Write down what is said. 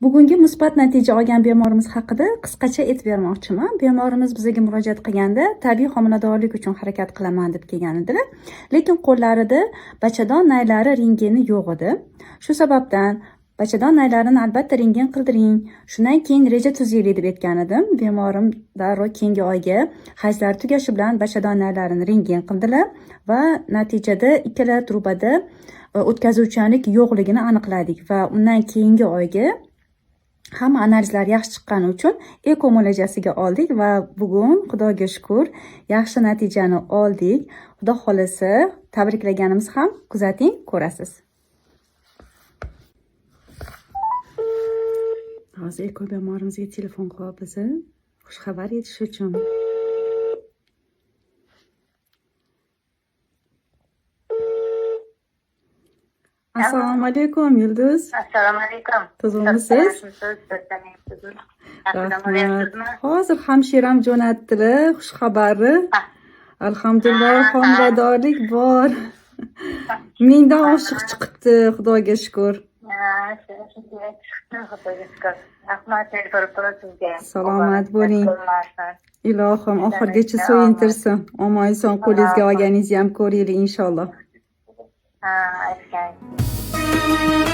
Bugungi musbat natija olgan bemorimiz haqida qisqacha aytib bermoqchiman. Bemorimiz bizga murojaat qilganda tabiiy homiladorlik uchun harakat qilaman deb kelgan edilar. Lekin qo'llarida bachadon naylari rentgeni yo'q edi. Shu sababdan bachadon naylarini albatta rentgen qildiring. Shundan keyin reja tuzaylik deb aytgan edim. Bemorim darrov keyingi oyga hayzlari tugashi bilan bachadon naylarini rentgen qildilar va natijada ikkala trubada o'tkazuvchanlik yo'qligini aniqladik va undan keyingi oyga hamma analizlar yaxshi chiqqani uchun eko muolajasiga oldik va bugun Xudoga shukr yaxshi natijani oldik. Xudo xolasa tabriklaganimiz ham kuzating, ko'rasiz. Hozir eko bemorimizga telefon qilyapmiz. Xush xabar yetish uchun. Assalomu alaykum Yulduz. Assalomu alaykum. Tuzimisiz? Rahmat. Hozir hamshiram jo'natdilar xush xabarni. Alhamdulillah homiladorlik bor. Mendan oshiq chiqibdi, Xudoga shukr. Salomat bo'ling. Ilohim oxirgacha so'yintirsin. Omon-eson qo'lingizga olganingizni ham ko'raylik inshaalloh. Okay.